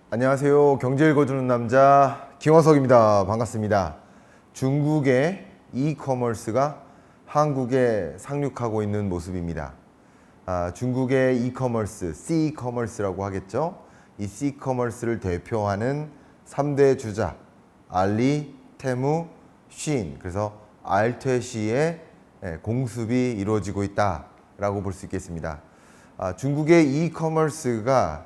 안녕하세요. 경제 읽어주는 남자 김화석입니다. 반갑습니다. 중국의 이커머스가 한국에 상륙하고 있는 모습입니다. 중국의 이커머스, C커머스라고 하겠죠. 이 C커머스를 대표하는 3대 주자 알리, 테무, 쉰, 그래서 알퇴시의 공습이 이루어지고 있다라고 볼 수 있겠습니다. 중국의 이커머스가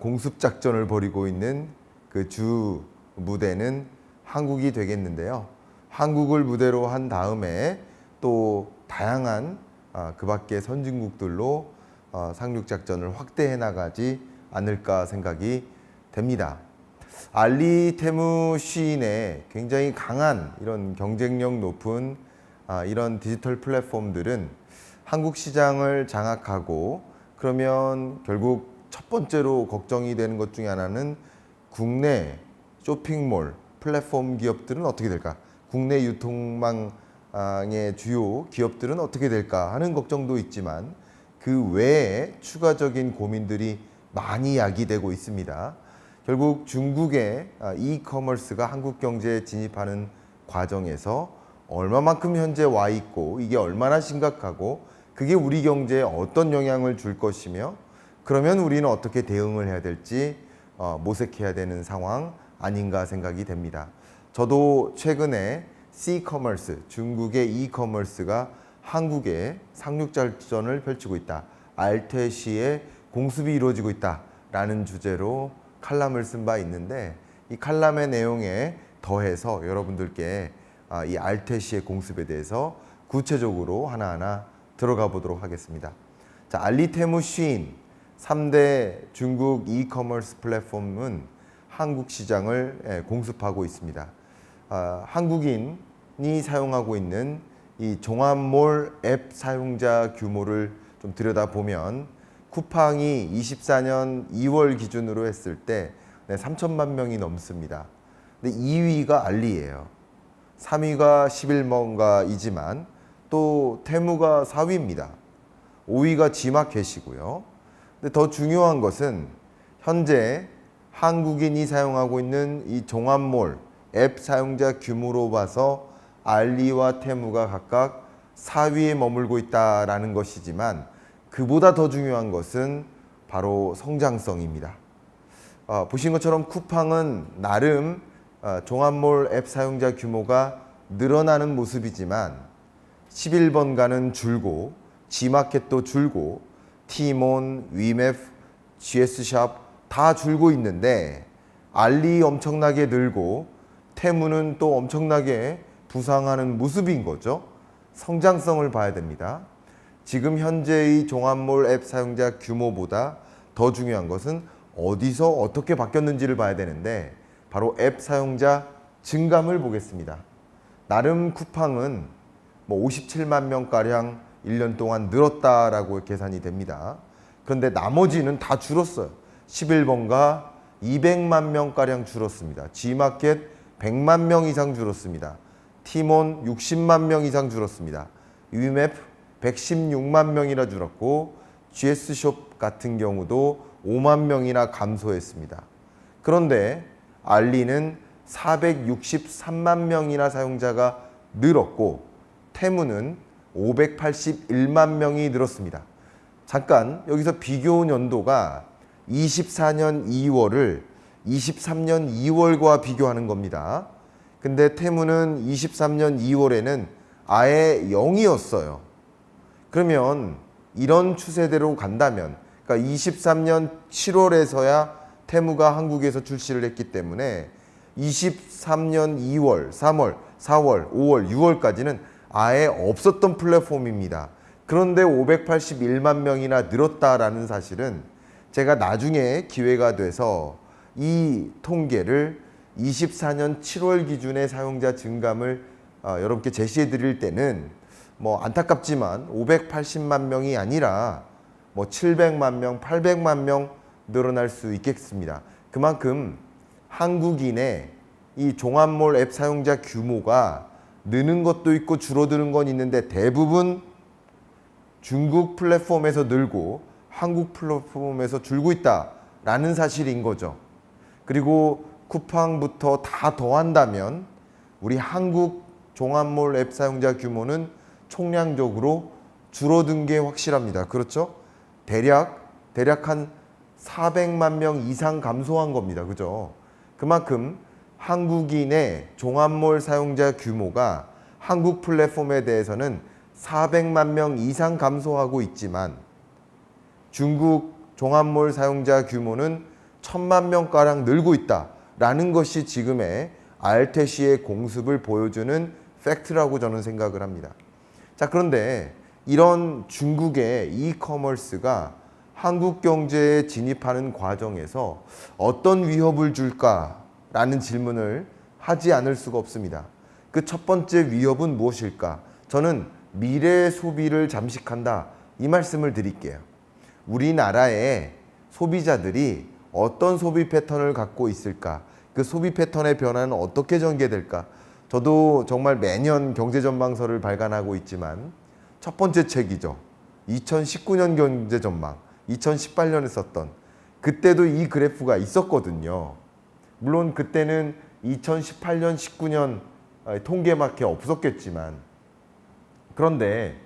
공습 작전을 벌이고 있는 그 주 무대는 한국이 되겠는데요. 한국을 무대로 한 다음에 또 다양한 그 밖의 선진국들로 상륙 작전을 확대해 나가지 않을까 생각이 됩니다. 알리, 테무, 쉰의 굉장히 강한 이런 경쟁력 높은 이런 디지털 플랫폼들은 한국 시장을 장악하고, 그러면 결국 첫 번째로 걱정이 되는 것 중에 하나는 국내 쇼핑몰 플랫폼 기업들은 어떻게 될까? 국내 유통망의 주요 기업들은 어떻게 될까 하는 걱정도 있지만, 그 외에 추가적인 고민들이 많이 야기되고 있습니다. 결국 중국의 이커머스가 한국 경제에 진입하는 과정에서 얼마만큼 현재 와 있고, 이게 얼마나 심각하고, 그게 우리 경제에 어떤 영향을 줄 것이며, 그러면 우리는 어떻게 대응을 해야 될지 모색해야 되는 상황 아닌가 생각이 됩니다. 저도 최근에 C커머스, 중국의 이커머스가 한국에 상륙 작전을 펼치고 있다, 알퇴시에 공습이 이루어지고 있다라는 주제로 칼럼을 쓴 바 있는데, 이 칼럼의 내용에 더해서 여러분들께 이 알퇴시의 공습에 대해서 구체적으로 하나하나 들어가 보도록 하겠습니다. 자, 알리, 테무, 쉰 3대 중국 이커머스 플랫폼은 한국 시장을 공습하고 있습니다. 한국인이 사용하고 있는 이 종합몰 앱 사용자 규모를 좀 들여다보면, 쿠팡이 24년 2월 기준으로 했을 때 3천만 명이 넘습니다. 근데 2위가 알리예요. 3위가 11뭔가이지만 또 테무가 4위입니다. 5위가 지마켓이고요. 근데 더 중요한 것은 현재 한국인이 사용하고 있는 이 종합몰 앱 사용자 규모로 봐서 알리와 테무가 각각 4위에 머물고 있다라는 것이지만, 그보다 더 중요한 것은 바로 성장성입니다. 보신 것처럼 쿠팡은 나름 종합몰 앱 사용자 규모가 늘어나는 모습이지만 11번가는 줄고, 지마켓도 줄고, 티몬, 위맵, GS샵 다 줄고 있는데, 알리 엄청나게 늘고 테무는 또 엄청나게 부상하는 모습인 거죠. 성장성을 봐야 됩니다. 지금 현재의 종합몰 앱 사용자 규모보다 더 중요한 것은 어디서 어떻게 바뀌었는지를 봐야 되는데, 바로 앱 사용자 증감을 보겠습니다. 나름 쿠팡은 57만 명가량 1년 동안 늘었다라고 계산이 됩니다. 그런데 나머지는 다 줄었어요. 11번가 200만 명가량 줄었습니다. G마켓 100만 명 이상 줄었습니다. 티몬 60만 명 이상 줄었습니다. 위맵 116만 명이나 줄었고, GS숍 같은 경우도 5만 명이나 감소했습니다. 그런데 알리는 463만 명이나 사용자가 늘었고, 테무는 581만 명이 늘었습니다. 잠깐 여기서 비교 연도가 24년 2월을 23년 2월과 비교하는 겁니다. 근데 테무는 23년 2월에는 아예 0이었어요. 그러면 이런 추세대로 간다면, 그러니까 23년 7월에서야 테무가 한국에서 출시를 했기 때문에 23년 2월, 3월, 4월, 5월, 6월까지는 아예 없었던 플랫폼입니다. 그런데 581만 명이나 늘었다라는 사실은 제가 나중에 기회가 돼서 이 통계를 24년 7월 기준의 사용자 증감을 여러분께 제시해 드릴 때는 안타깝지만 580만 명이 아니라 700만 명, 800만 명 늘어날 수 있겠습니다. 그만큼 한국인의 이 종합몰 앱 사용자 규모가 느는 것도 있고 줄어드는 건 있는데, 대부분 중국 플랫폼에서 늘고 한국 플랫폼에서 줄고 있다라는 사실인 거죠. 그리고 쿠팡부터 다 더한다면 우리 한국 종합몰 앱 사용자 규모는 총량적으로 줄어든 게 확실합니다. 그렇죠? 대략 한 400만 명 이상 감소한 겁니다. 그죠? 그만큼 한국인의 종합몰 사용자 규모가 한국 플랫폼에 대해서는 400만 명 이상 감소하고 있지만 중국 종합몰 사용자 규모는 1000만 명가량 늘고 있다라는 것이 지금의 알테시의 공습을 보여주는 팩트라고 저는 생각을 합니다. 자, 그런데 이런 중국의 이커머스가 한국 경제에 진입하는 과정에서 어떤 위협을 줄까라는 질문을 하지 않을 수가 없습니다. 그 첫 번째 위협은 무엇일까? 저는 미래 소비를 잠식한다, 이 말씀을 드릴게요. 우리나라의 소비자들이 어떤 소비 패턴을 갖고 있을까? 그 소비 패턴의 변화는 어떻게 전개될까? 저도 정말 매년 경제전망서를 발간하고 있지만 첫 번째 책이죠. 2019년 경제전망, 2018년에 썼던, 그때도 이 그래프가 있었거든요. 물론 그때는 2018년, 19년 통계밖에 없었겠지만, 그런데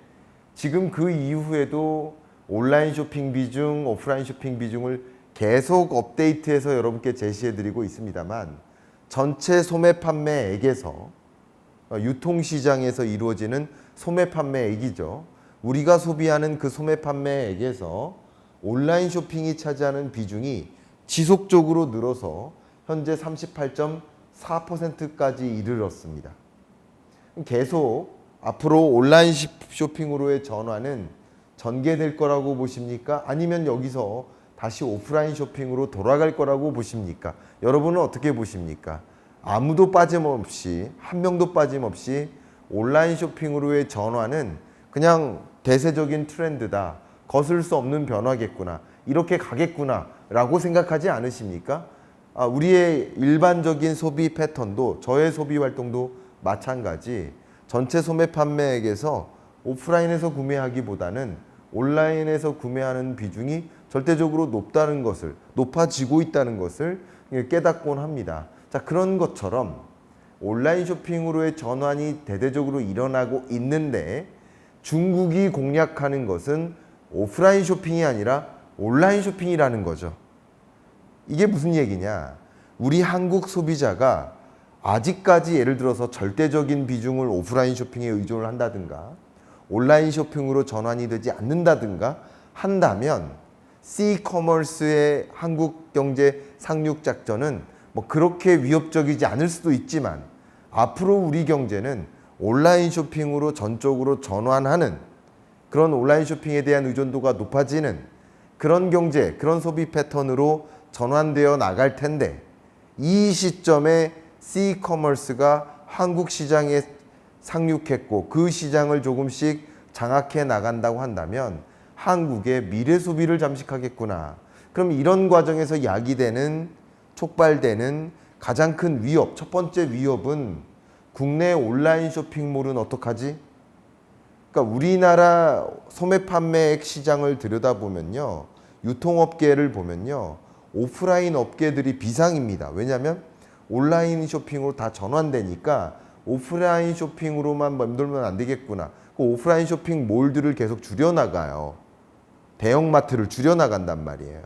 지금 그 이후에도 온라인 쇼핑 비중, 오프라인 쇼핑 비중을 계속 업데이트해서 여러분께 제시해드리고 있습니다만, 전체 소매 판매액에서 유통시장에서 이루어지는 소매 판매액이죠. 우리가 소비하는 그 소매 판매액에서 온라인 쇼핑이 차지하는 비중이 지속적으로 늘어서 현재 38.4%까지 이르렀습니다. 계속 앞으로 온라인 쇼핑으로의 전환은 전개될 거라고 보십니까? 아니면 여기서 다시 오프라인 쇼핑으로 돌아갈 거라고 보십니까? 여러분은 어떻게 보십니까? 아무도 빠짐없이, 한 명도 빠짐없이 온라인 쇼핑으로의 전환은 그냥 대세적인 트렌드다, 거슬 수 없는 변화겠구나, 이렇게 가겠구나 라고 생각하지 않으십니까? 우리의 일반적인 소비 패턴도, 저의 소비 활동도 마찬가지, 전체 소매 판매액에서 오프라인에서 구매하기보다는 온라인에서 구매하는 비중이 절대적으로 높아지고 있다는 것을 깨닫곤 합니다. 자, 그런 것처럼 온라인 쇼핑으로의 전환이 대대적으로 일어나고 있는데, 중국이 공략하는 것은 오프라인 쇼핑이 아니라 온라인 쇼핑이라는 거죠. 이게 무슨 얘기냐? 우리 한국 소비자가 아직까지 예를 들어서 절대적인 비중을 오프라인 쇼핑에 의존을 한다든가 온라인 쇼핑으로 전환이 되지 않는다든가 한다면 C커머스의 한국 경제 상륙 작전은 뭐 그렇게 위협적이지 않을 수도 있지만, 앞으로 우리 경제는 온라인 쇼핑으로 전적으로 전환하는, 그런 온라인 쇼핑에 대한 의존도가 높아지는 그런 경제, 그런 소비 패턴으로 전환되어 나갈 텐데, 이 시점에 C커머스가 한국 시장에 상륙했고 그 시장을 조금씩 장악해 나간다고 한다면 한국의 미래 소비를 잠식하겠구나. 그럼 이런 과정에서 야기되는, 촉발되는 가장 큰 위협, 첫 번째 위협은 국내 온라인 쇼핑몰은 어떡하지? 그러니까 우리나라 소매 판매액 시장을 들여다보면요, 유통업계를 보면요, 오프라인 업계들이 비상입니다. 왜냐하면 온라인 쇼핑으로 다 전환되니까 오프라인 쇼핑으로만 맴돌면 안 되겠구나. 그 오프라인 쇼핑 몰들을 계속 줄여나가요. 대형마트를 줄여나간단 말이에요.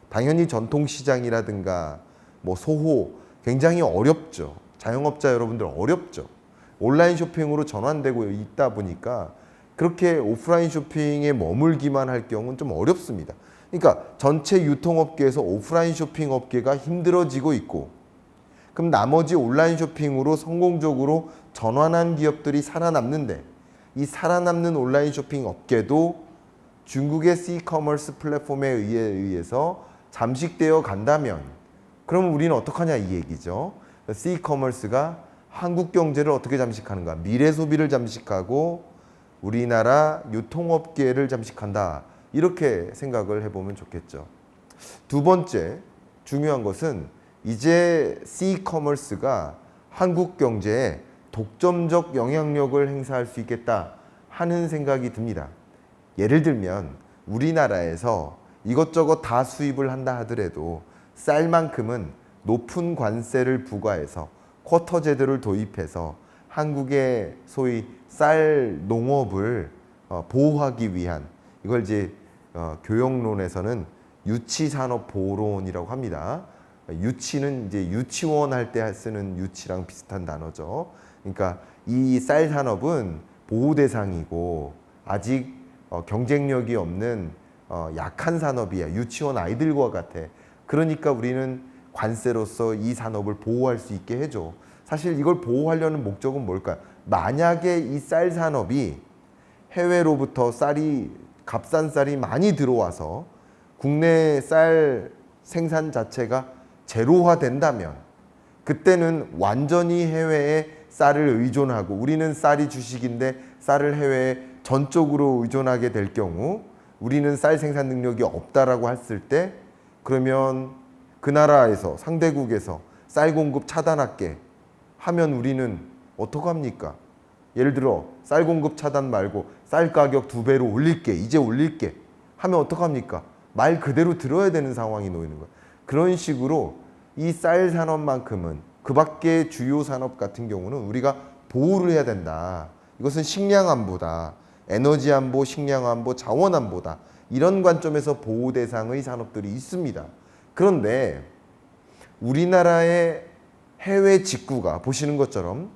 당연히 전통시장이라든가 뭐 소호 굉장히 어렵죠. 자영업자 여러분들 어렵죠. 온라인 쇼핑으로 전환되고 있다 보니까 그렇게 오프라인 쇼핑에 머물기만 할 경우는 좀 어렵습니다. 그러니까 전체 유통업계에서 오프라인 쇼핑 업계가 힘들어지고 있고, 그럼 나머지 온라인 쇼핑으로 성공적으로 전환한 기업들이 살아남는데, 이 살아남는 온라인 쇼핑 업계도 중국의 C커머스 플랫폼에 의해서 잠식되어 간다면, 그럼 우리는 어떡하냐 이 얘기죠. C커머스가 한국 경제를 어떻게 잠식하는가? 미래 소비를 잠식하고 우리나라 유통업계를 잠식한다, 이렇게 생각을 해보면 좋겠죠. 두 번째 중요한 것은 이제 C커머스가 한국 경제에 독점적 영향력을 행사할 수 있겠다 하는 생각이 듭니다. 예를 들면 우리나라에서 이것저것 다 수입을 한다 하더라도 쌀만큼은 높은 관세를 부과해서 쿼터 제도를 도입해서 한국의 소위 쌀 농업을 보호하기 위한, 이걸 이제 교역론에서는 유치산업보호론이라고 합니다. 유치는 이제 유치원 할 때 쓰는 유치랑 비슷한 단어죠. 그러니까 이 쌀 산업은 보호 대상이고 아직 경쟁력이 없는 약한 산업이야. 유치원 아이들과 같아. 그러니까 우리는 관세로서 이 산업을 보호할 수 있게 해줘. 사실 이걸 보호하려는 목적은 뭘까요? 만약에 이 쌀 산업이 해외로부터 값싼 쌀이 많이 들어와서 국내 쌀 생산 자체가 제로화 된다면 그때는 완전히 해외에 쌀을 의존하고, 우리는 쌀이 주식인데 쌀을 해외에 전적으로 의존하게 될 경우 우리는 쌀 생산 능력이 없다라고 했을 때, 그러면 그 나라에서 상대국에서 쌀 공급 차단할게 하면 우리는 어떡합니까? 예를 들어 쌀 공급 차단 말고 쌀 가격 2배로 올릴게, 이제 올릴게 하면 어떡합니까? 말 그대로 들어야 되는 상황이 놓이는 거예요. 그런 식으로 이 쌀 산업만큼은, 그 밖의 주요 산업 같은 경우는 우리가 보호를 해야 된다. 이것은 식량 안보다, 에너지 안보, 식량 안보, 자원 안보다, 이런 관점에서 보호 대상의 산업들이 있습니다. 그런데 우리나라의 해외 직구가, 보시는 것처럼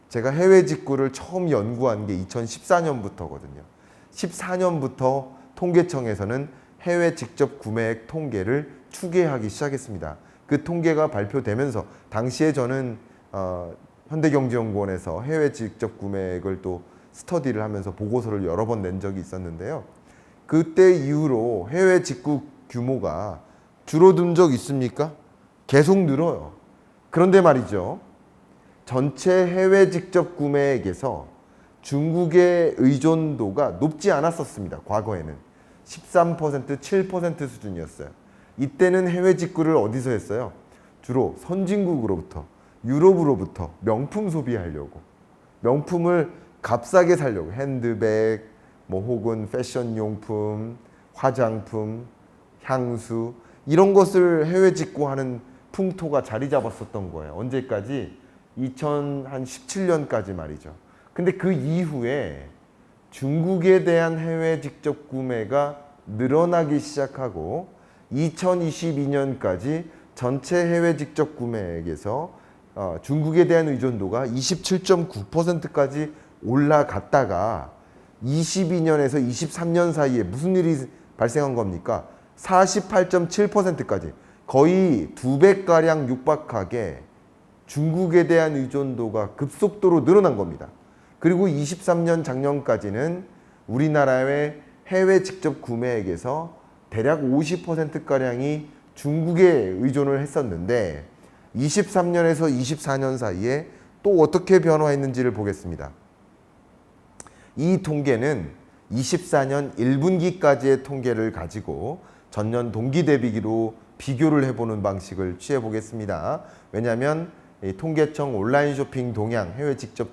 제가 해외 직구를 처음 연구한 게 2014년부터거든요. 14년부터 통계청에서는 해외 직접 구매액 통계를 추계하기 시작했습니다. 그 통계가 발표되면서 당시에 저는 현대경제연구원에서 해외 직접 구매액을 또 스터디를 하면서 보고서를 여러 번 낸 적이 있었는데요. 그때 이후로 해외 직구 규모가 줄어든 적 있습니까? 계속 늘어요. 그런데 말이죠, 전체 해외 직접 구매액에서 중국의 의존도가 높지 않았었습니다. 과거에는 13%, 7% 수준이었어요. 이때는 해외 직구를 어디서 했어요? 주로 선진국으로부터, 유럽으로부터 명품 소비하려고, 명품을 값싸게 사려고, 핸드백, 혹은 패션용품, 화장품, 향수, 이런 것을 해외 직구하는 풍토가 자리 잡았었던 거예요. 언제까지? 2017년까지 말이죠. 근데 그 이후에 중국에 대한 해외 직접 구매가 늘어나기 시작하고 2022년까지 전체 해외 직접 구매액에서 중국에 대한 의존도가 27.9%까지 올라갔다가 22년에서 23년 사이에 무슨 일이 발생한 겁니까? 48.7%까지 거의 2배가량 육박하게 중국에 대한 의존도가 급속도로 늘어난 겁니다. 그리고 23년 작년까지는 우리나라의 해외 직접 구매액에서 대략 50%가량이 중국에 의존을 했었는데 23년에서 24년 사이에 또 어떻게 변화했는지를 보겠습니다. 이 통계는 24년 1분기까지의 통계를 가지고 전년 동기 대비기로 비교를 해보는 방식을 취해 보겠습니다. 왜냐하면 통계청 온라인 쇼핑 동향 해외 직접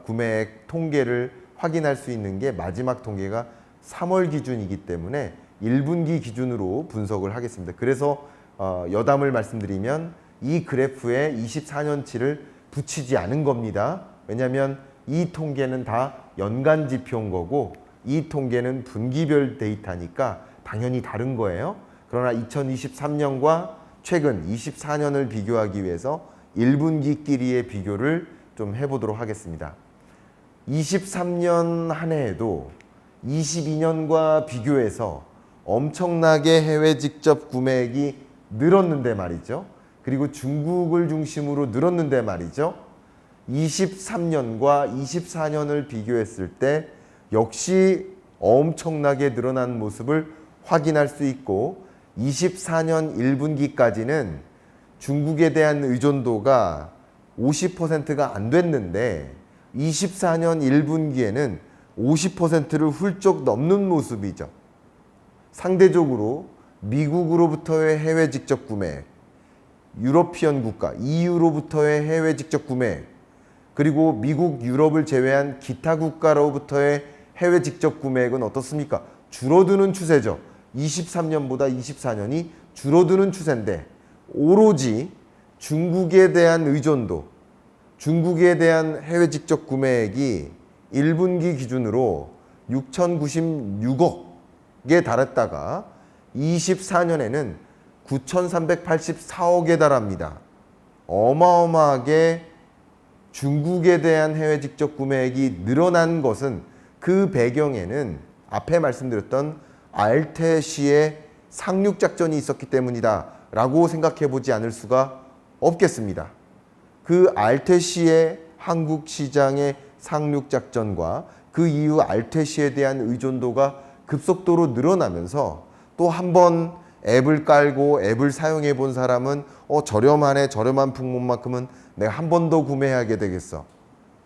구매액 통계를 확인할 수 있는 게 마지막 통계가 3월 기준이기 때문에 1분기 기준으로 분석을 하겠습니다. 그래서 여담을 말씀드리면 이 그래프에 24년치를 붙이지 않은 겁니다. 왜냐하면 이 통계는 다 연간 지표인 거고 이 통계는 분기별 데이터니까 당연히 다른 거예요. 그러나 2023년과 최근 24년을 비교하기 위해서 1분기끼리의 비교를 좀 해보도록 하겠습니다. 23년 한 해에도 22년과 비교해서 엄청나게 해외 직접 구매액이 늘었는데 말이죠. 그리고 중국을 중심으로 늘었는데 말이죠. 23년과 24년을 비교했을 때 역시 엄청나게 늘어난 모습을 확인할 수 있고 24년 1분기까지는 중국에 대한 의존도가 50%가 안 됐는데 24년 1분기에는 50%를 훌쩍 넘는 모습이죠. 상대적으로 미국으로부터의 해외 직접 구매, 유러피언 국가, EU로부터의 해외 직접 구매, 그리고 미국, 유럽을 제외한 기타 국가로부터의 해외 직접 구매액은 어떻습니까? 줄어드는 추세죠. 23년보다 24년이 줄어드는 추세인데 오로지 중국에 대한 의존도, 중국에 대한 해외 직접 구매액이 1분기 기준으로 6,096억에 달했다가 24년에는 9,384억에 달합니다. 어마어마하게 중국에 대한 해외 직접 구매액이 늘어난 것은 그 배경에는 앞에 말씀드렸던 알테시의 상륙 작전이 있었기 때문이다 라고 생각해 보지 않을 수가 없겠습니다. 그 알테시의 한국 시장의 상륙 작전과 그 이후 알테시에 대한 의존도가 급속도로 늘어나면서 또 한 번 앱을 깔고 앱을 사용해 본 사람은 저렴하네, 저렴한 품목만큼은 내가 한 번 더 구매하게 되겠어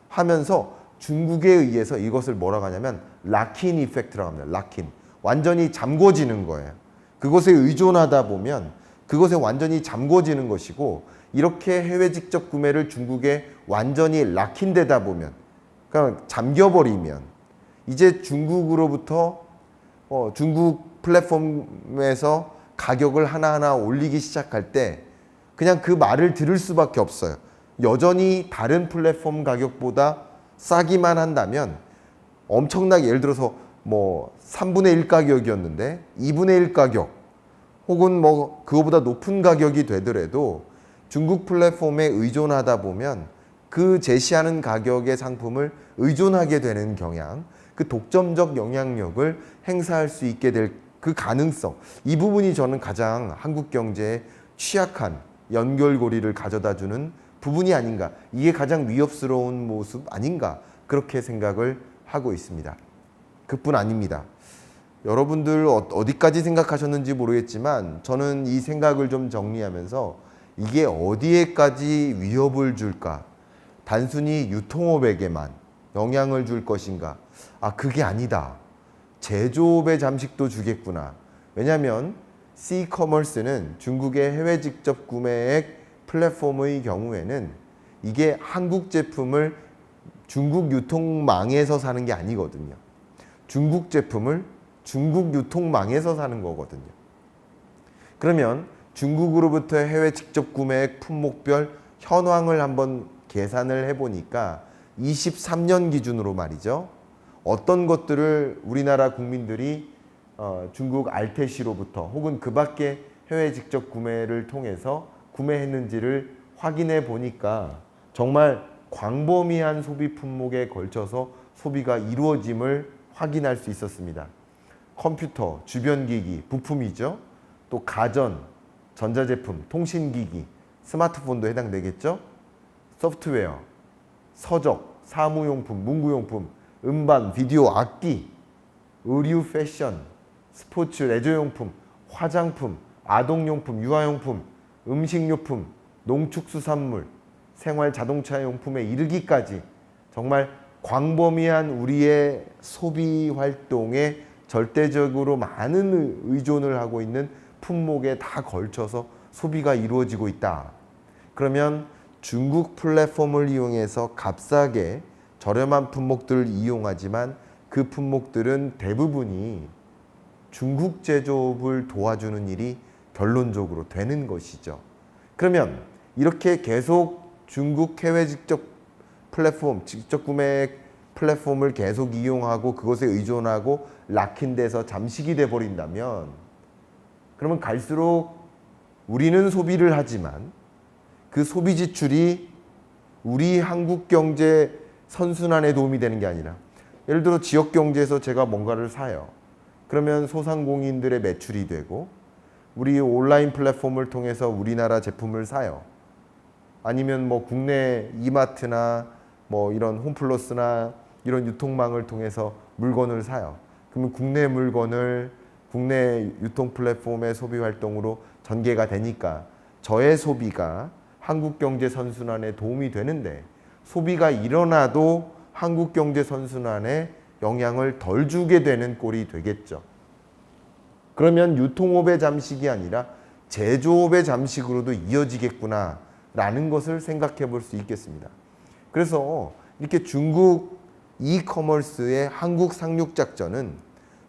하면서 중국에 의해서 이것을 뭐라고 하냐면 락인 이펙트라고 합니다. 락인. 완전히 잠궈지는 거예요. 그것에 의존하다 보면 그것에 완전히 잠궈지는 것이고, 이렇게 해외 직접 구매를 중국에 완전히 락인되다 보면, 그러니까 잠겨버리면 이제 중국으로부터 중국 플랫폼에서 가격을 하나하나 올리기 시작할 때 그냥 그 말을 들을 수밖에 없어요. 여전히 다른 플랫폼 가격보다 싸기만 한다면 엄청나게, 예를 들어서 뭐 3분의 1 가격이었는데 2분의 1 가격 혹은 뭐 그거보다 높은 가격이 되더라도 중국 플랫폼에 의존하다 보면 그 제시하는 가격의 상품을 의존하게 되는 경향, 그 독점적 영향력을 행사할 수 있게 될 그 가능성, 이 부분이 저는 가장 한국 경제에 취약한 연결고리를 가져다주는 부분이 아닌가, 이게 가장 위협스러운 모습 아닌가, 그렇게 생각을 하고 있습니다. 그뿐 아닙니다. 여러분들 어디까지 생각하셨는지 모르겠지만 저는 이 생각을 좀 정리하면서 이게 어디에까지 위협을 줄까? 단순히 유통업에게만 영향을 줄 것인가? 그게 아니다. 제조업의 잠식도 주겠구나. 왜냐하면 C커머스는 중국의 해외 직접 구매액 플랫폼의 경우에는 이게 한국 제품을 중국 유통망에서 사는 게 아니거든요. 중국 제품을 중국 유통망에서 사는 거거든요. 그러면 중국으로부터 해외 직접 구매액 품목별 현황을 한번 계산을 해보니까 23년 기준으로 말이죠. 어떤 것들을 우리나라 국민들이 중국 알테시로부터 혹은 그 밖에 해외 직접 구매를 통해서 구매했는지를 확인해 보니까 정말 광범위한 소비 품목에 걸쳐서 소비가 이루어짐을 확인할 수 있었습니다. 컴퓨터, 주변기기, 부품이죠. 또 가전, 전자제품, 통신기기, 스마트폰도 해당되겠죠. 소프트웨어, 서적, 사무용품, 문구용품, 음반, 비디오, 악기, 의류, 패션, 스포츠, 레저용품, 화장품, 아동용품, 유아용품, 음식료품, 농축수산물, 생활 자동차용품에 이르기까지 정말 광범위한 우리의 소비 활동에 절대적으로 많은 의존을 하고 있는 품목에 다 걸쳐서 소비가 이루어지고 있다. 그러면 중국 플랫폼을 이용해서 값싸게 저렴한 품목들을 이용하지만 그 품목들은 대부분이 중국 제조업을 도와주는 일이 결론적으로 되는 것이죠. 그러면 이렇게 계속 중국 해외 직접 플랫폼, 직접 구매 플랫폼을 계속 이용하고 그것에 의존하고 락인돼서 잠식이 돼 버린다면, 그러면 갈수록 우리는 소비를 하지만 그 소비 지출이 우리 한국 경제 선순환에 도움이 되는 게 아니라, 예를 들어 지역 경제에서 제가 뭔가를 사요. 그러면 소상공인들의 매출이 되고 우리 온라인 플랫폼을 통해서 우리나라 제품을 사요. 아니면 뭐 국내 이마트나 뭐 이런 홈플러스나 이런 유통망을 통해서 물건을 사요. 그러면 국내 물건을 국내 유통 플랫폼의 소비 활동으로 전개가 되니까 저의 소비가 한국 경제 선순환에 도움이 되는데, 소비가 일어나도 한국 경제 선순환에 영향을 덜 주게 되는 꼴이 되겠죠. 그러면 유통업의 잠식이 아니라 제조업의 잠식으로도 이어지겠구나 라는 것을 생각해 볼 수 있겠습니다. 그래서 이렇게 중국 이커머스의 한국 상륙 작전은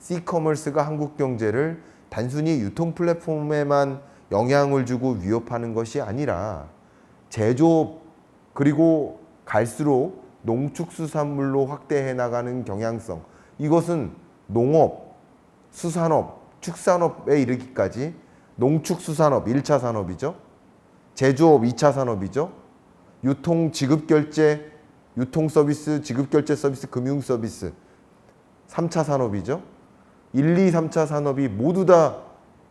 C커머스가 한국 경제를 단순히 유통 플랫폼에만 영향을 주고 위협하는 것이 아니라 제조업 그리고 갈수록 농축수산물로 확대해 나가는 경향성, 이것은 농업, 수산업, 축산업에 이르기까지 농축수산업 1차 산업이죠. 제조업 2차 산업이죠. 유통 지급결제, 유통서비스, 지급결제 서비스, 금융서비스 3차 산업이죠. 1, 2, 3차 산업이 모두 다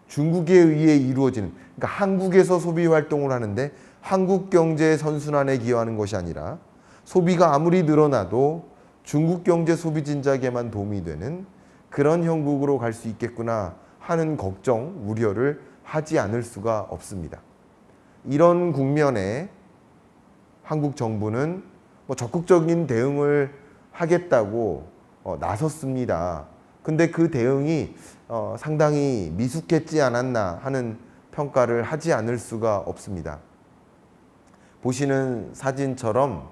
중국에 의해 이루어지는, 그러니까 한국에서 소비 활동을 하는데 한국 경제의 선순환에 기여하는 것이 아니라 소비가 아무리 늘어나도 중국 경제 소비 진작에만 도움이 되는 그런 형국으로 갈 수 있겠구나 하는 걱정, 우려를 하지 않을 수가 없습니다. 이런 국면에 한국 정부는 적극적인 대응을 하겠다고 나섰습니다. 근데 그 대응이 상당히 미숙했지 않았나 하는 평가를 하지 않을 수가 없습니다. 보시는 사진처럼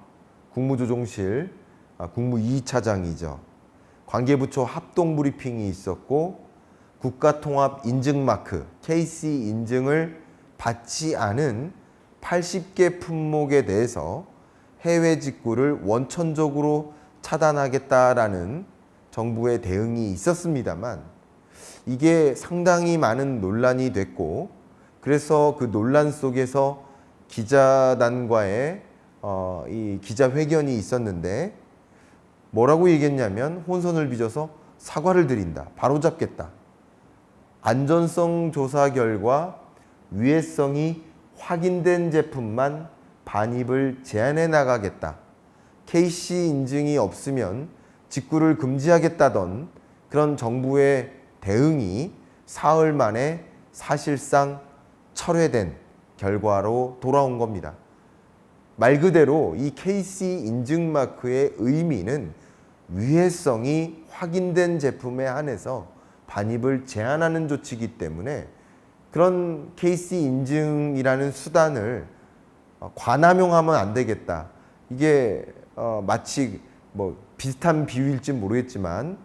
국무조정실 국무 2차장이죠. 관계부처 합동 브리핑이 있었고 국가통합 인증마크 KC 인증을 받지 않은 80개 품목에 대해서 해외 직구를 원천적으로 차단하겠다라는 정부의 대응이 있었습니다만 이게 상당히 많은 논란이 됐고, 그래서 그 논란 속에서 기자단과의 이 기자회견이 있었는데 뭐라고 얘기했냐면 혼선을 빚어서 사과를 드린다, 바로잡겠다, 안전성 조사 결과 위해성이 확인된 제품만 반입을 제한해 나가겠다, KC 인증이 없으면 직구를 금지하겠다던 그런 정부의 대응이 사흘 만에 사실상 철회된 결과로 돌아온 겁니다. 말 그대로 이 KC 인증 마크의 의미는 위해성이 확인된 제품에 한해서 반입을 제한하는 조치이기 때문에 그런 KC 인증이라는 수단을 관함용하면 안 되겠다. 이게 마치 비슷한 비유일지 모르겠지만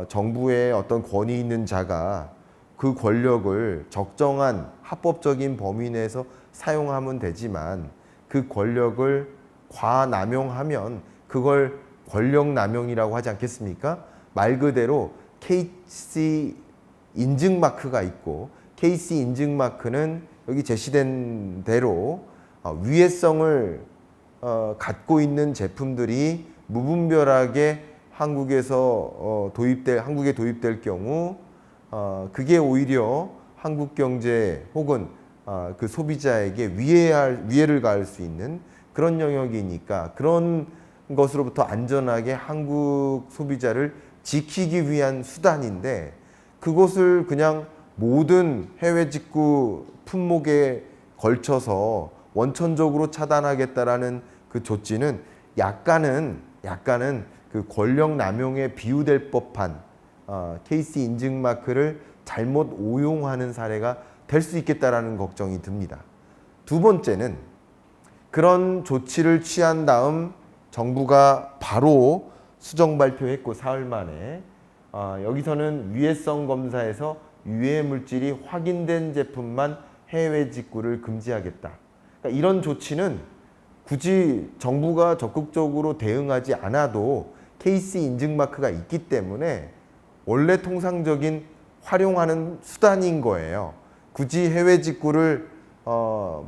정부의 어떤 권위 있는 자가 그 권력을 적정한 합법적인 범위 내에서 사용하면 되지만 그 권력을 과남용하면 그걸 권력남용이라고 하지 않겠습니까? 말 그대로 KC 인증 마크가 있고 KC 인증 마크는 여기 제시된 대로 위해성을 갖고 있는 제품들이 무분별하게 한국에서 한국에 도입될 경우 그게 오히려 한국 경제 혹은 그 소비자에게 위해를 가할 수 있는 그런 영역이니까 그런 것으로부터 안전하게 한국 소비자를 지키기 위한 수단인데 그것을 그냥 모든 해외 직구 품목에 걸쳐서 원천적으로 차단하겠다라는 그 조치는 약간은 그 권력 남용에 비유될 법한 KC 인증 마크를 잘못 오용하는 사례가 될 수 있겠다라는 걱정이 듭니다. 두 번째는 그런 조치를 취한 다음 정부가 바로 수정 발표했고 사흘 만에 여기서는 위해성 검사에서 유해 물질이 확인된 제품만 해외 직구를 금지하겠다. 그러니까 이런 조치는 굳이 정부가 적극적으로 대응하지 않아도 KC 인증 마크가 있기 때문에 원래 통상적인 활용하는 수단인 거예요. 굳이 해외 직구를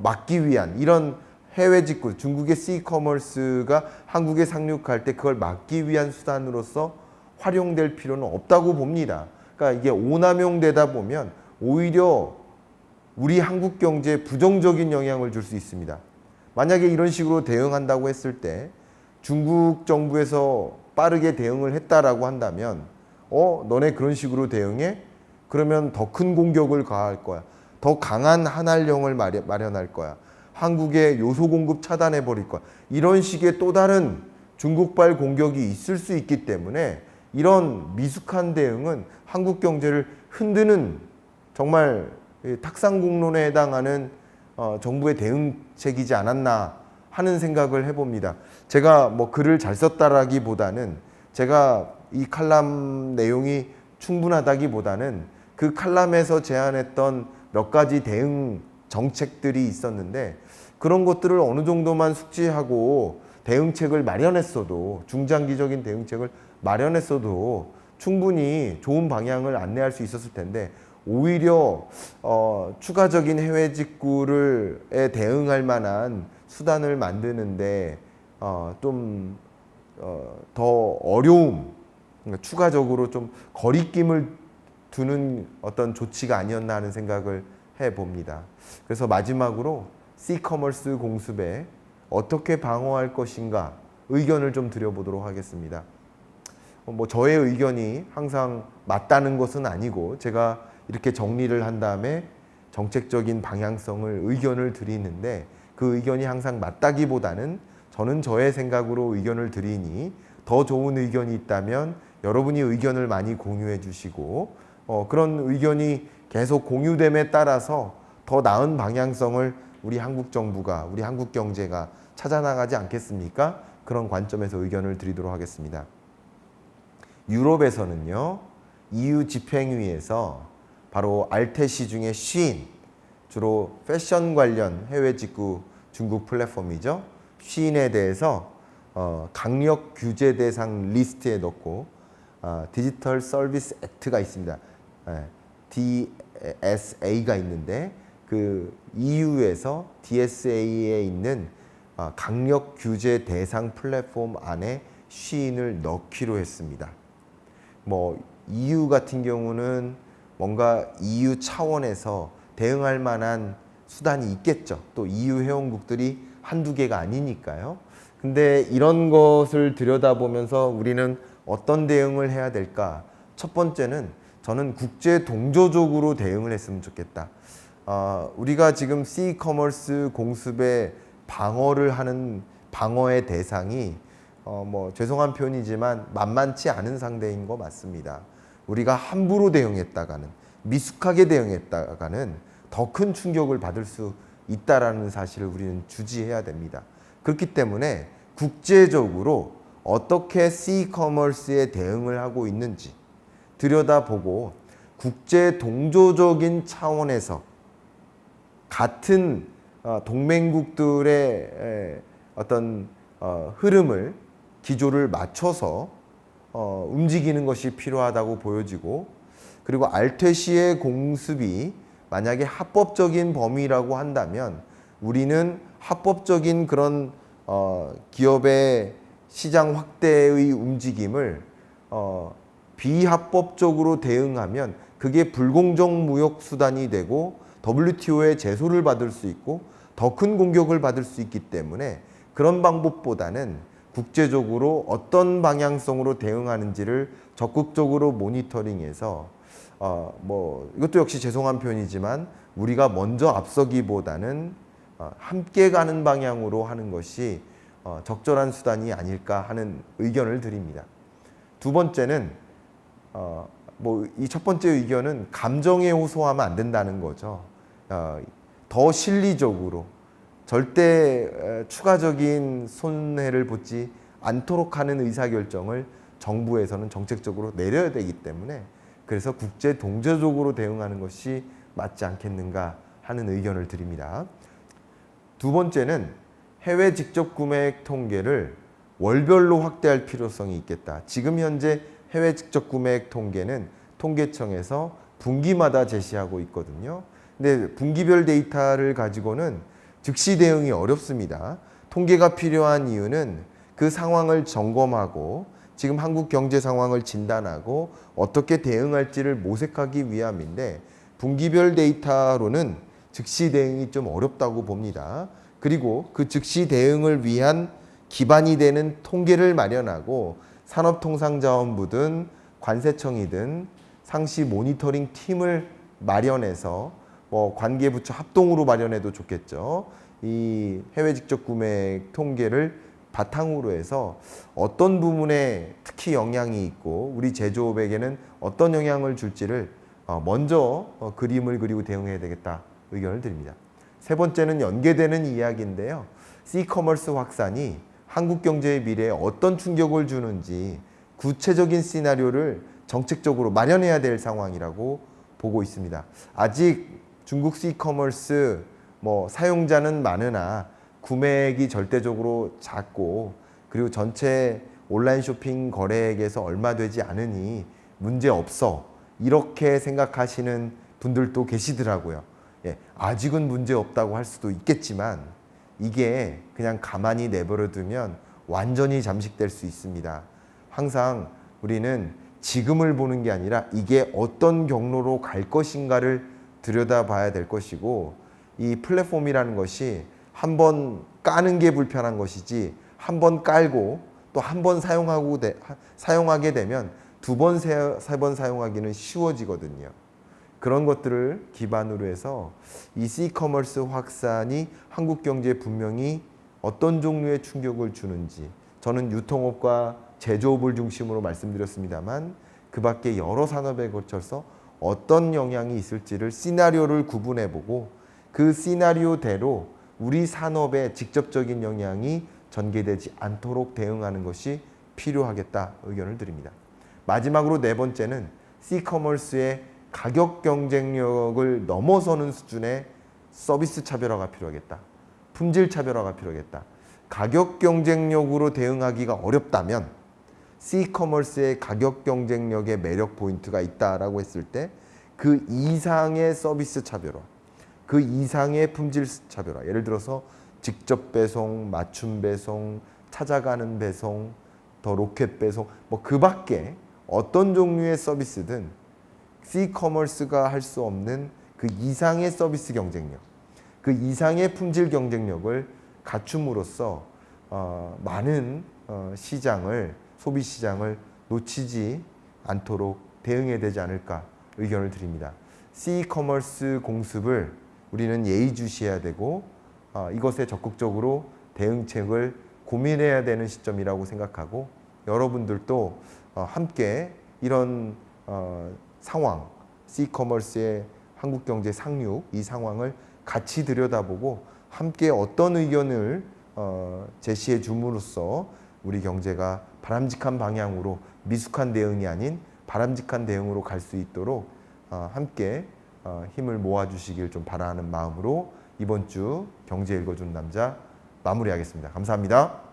막기 위한 이런 해외 직구, 중국의 C커머스가 한국에 상륙할 때 그걸 막기 위한 수단으로서 활용될 필요는 없다고 봅니다. 그러니까 이게 오남용되다 보면 오히려 우리 한국 경제에 부정적인 영향을 줄 수 있습니다. 만약에 이런 식으로 대응한다고 했을 때 중국 정부에서 빠르게 대응을 했다라고 한다면 너네 그런 식으로 대응해? 그러면 더 큰 공격을 가할 거야. 더 강한 한한령을 마련할 거야. 한국의 요소 공급 차단해 버릴 거야. 이런 식의 또 다른 중국발 공격이 있을 수 있기 때문에 이런 미숙한 대응은 한국 경제를 흔드는 정말 탁상공론에 해당하는 정부의 대응책이지 않았나 하는 생각을 해봅니다. 제가 글을 잘 썼다라기보다는 제가 이 칼럼 내용이 충분하다기보다는 그 칼럼에서 제안했던 몇 가지 대응 정책들이 있었는데 그런 것들을 어느 정도만 숙지하고 대응책을 마련했어도 중장기적인 대응책을 마련했어도 충분히 좋은 방향을 안내할 수 있었을 텐데 오히려 추가적인 해외 직구에 대응할 만한 수단을 만드는데 좀 더 어려움, 그러니까 추가적으로 좀 거리낌을 두는 어떤 조치가 아니었나 하는 생각을 해봅니다. 그래서 마지막으로 C커머스 공습에 어떻게 방어할 것인가 의견을 좀 드려보도록 하겠습니다. 뭐 저의 의견이 항상 맞다는 것은 아니고 제가 이렇게 정리를 한 다음에 정책적인 방향성을 의견을 드리는데 그 의견이 항상 맞다기보다는 저는 저의 생각으로 의견을 드리니 더 좋은 의견이 있다면 여러분이 의견을 많이 공유해 주시고 그런 의견이 계속 공유됨에 따라서 더 나은 방향성을 우리 한국 정부가 우리 한국 경제가 찾아나가지 않겠습니까? 그런 관점에서 의견을 드리도록 하겠습니다. 유럽에서는요, EU 집행위에서 바로 알테시 중에 쉬인, 주로 패션 관련 해외 직구 중국 플랫폼이죠. 쉬인에 대해서 강력 규제 대상 리스트에 넣고 디지털 서비스 액트가 있습니다. DSA가 있는데 그 EU에서 DSA에 있는 강력 규제 대상 플랫폼 안에 쉬인을 넣기로 했습니다. 뭐 EU 같은 경우는 뭔가 EU 차원에서 대응할 만한 수단이 있겠죠. 또 EU 회원국들이 한두 개가 아니니까요. 근데 이런 것을 들여다보면서 우리는 어떤 대응을 해야 될까? 첫 번째는 저는 국제 동조적으로 대응을 했으면 좋겠다. 우리가 지금 C커머스 공습에 방어를 하는 방어의 대상이 뭐 죄송한 표현이지만 만만치 않은 상대인 거 맞습니다. 우리가 함부로 대응했다가는 미숙하게 대응했다가는 더 큰 충격을 받을 수 있다라는 사실을 우리는 주지해야 됩니다. 그렇기 때문에 국제적으로 어떻게 C커머스에 대응을 하고 있는지 들여다보고 국제 동조적인 차원에서 같은 동맹국들의 어떤 흐름을 기조를 맞춰서 움직이는 것이 필요하다고 보여지고 그리고 알테시의 공습이 만약에 합법적인 범위라고 한다면 우리는 합법적인 그런 기업의 시장 확대의 움직임을 비합법적으로 대응하면 그게 불공정 무역 수단이 되고 WTO의 제소를 받을 수 있고 더 큰 공격을 받을 수 있기 때문에 그런 방법보다는 국제적으로 어떤 방향성으로 대응하는지를 적극적으로 모니터링해서 뭐 이것도 역시 죄송한 표현이지만 우리가 먼저 앞서기보다는 함께 가는 방향으로 하는 것이 적절한 수단이 아닐까 하는 의견을 드립니다. 두 번째는 뭐 이 첫 번째 의견은 감정에 호소하면 안 된다는 거죠. 더 실리적으로 절대 추가적인 손해를 보지 않도록 하는 의사결정을 정부에서는 정책적으로 내려야 되기 때문에 그래서 국제 동조적으로 대응하는 것이 맞지 않겠는가 하는 의견을 드립니다. 두 번째는 해외 직접 구매액 통계를 월별로 확대할 필요성이 있겠다. 지금 현재 해외 직접 구매액 통계는 통계청에서 분기마다 제시하고 있거든요. 근데 분기별 데이터를 가지고는 즉시 대응이 어렵습니다. 통계가 필요한 이유는 그 상황을 점검하고 지금 한국 경제 상황을 진단하고 어떻게 대응할지를 모색하기 위함인데 분기별 데이터로는 즉시 대응이 좀 어렵다고 봅니다. 그리고 그 즉시 대응을 위한 기반이 되는 통계를 마련하고 산업통상자원부든 관세청이든 상시 모니터링 팀을 마련해서 뭐 관계부처 합동으로 마련해도 좋겠죠. 이 해외 직접 구매 통계를 바탕으로 해서 어떤 부분에 특히 영향이 있고 우리 제조업에게는 어떤 영향을 줄지를 먼저 그림을 그리고 대응해야 되겠다 의견을 드립니다. 세 번째는 연계되는 이야기인데요. C커머스 확산이 한국 경제의 미래에 어떤 충격을 주는지 구체적인 시나리오를 정책적으로 마련해야 될 상황이라고 보고 있습니다. 아직 중국 C커머스 사용자는 많으나 구매액이 절대적으로 작고 그리고 전체 온라인 쇼핑 거래액에서 얼마 되지 않으니 문제 없어 이렇게 생각하시는 분들도 계시더라고요. 아직은 문제 없다고 할 수도 있겠지만 이게 그냥 가만히 내버려 두면 완전히 잠식될 수 있습니다. 항상 우리는 지금을 보는 게 아니라 이게 어떤 경로로 갈 것인가를 들여다봐야 될 것이고 이 플랫폼이라는 것이 한번 까는 게 불편한 것이지 한번 깔고 또 한 번 사용하게 되면 두 번, 세 번 사용하기는 쉬워지거든요. 그런 것들을 기반으로 해서 이 C커머스 확산이 한국 경제에 분명히 어떤 종류의 충격을 주는지 저는 유통업과 제조업을 중심으로 말씀드렸습니다만 그 밖에 여러 산업에 걸쳐서 어떤 영향이 있을지를 시나리오를 구분해보고 그 시나리오대로 우리 산업에 직접적인 영향이 전개되지 않도록 대응하는 것이 필요하겠다 의견을 드립니다. 마지막으로 네 번째는 C커머스의 가격 경쟁력을 넘어서는 수준의 서비스 차별화가 필요하겠다. 품질 차별화가 필요하겠다. 가격 경쟁력으로 대응하기가 어렵다면 C커머스의 가격 경쟁력의 매력 포인트가 있다라고 했을 때 그 이상의 서비스 차별화, 그 이상의 품질 차별화, 예를 들어서 직접 배송, 맞춤 배송, 찾아가는 배송, 더 로켓 배송, 그 밖에 어떤 종류의 서비스든 C커머스가 할 수 없는 그 이상의 서비스 경쟁력, 그 이상의 품질 경쟁력을 갖춤으로써 많은 소비 시장을 놓치지 않도록 대응해야 되지 않을까 의견을 드립니다. C커머스 공습을 우리는 예의주시해야 되고 이것에 적극적으로 대응책을 고민해야 되는 시점이라고 생각하고 여러분들도 함께 이런 상황, C커머스의 한국 경제 상륙 이 상황을 같이 들여다보고 함께 어떤 의견을 제시해 줌으로써 우리 경제가 바람직한 방향으로 미숙한 대응이 아닌 바람직한 대응으로 갈 수 있도록 함께 힘을 모아주시길 좀 바라는 마음으로 이번 주 경제 읽어준 남자 마무리하겠습니다. 감사합니다.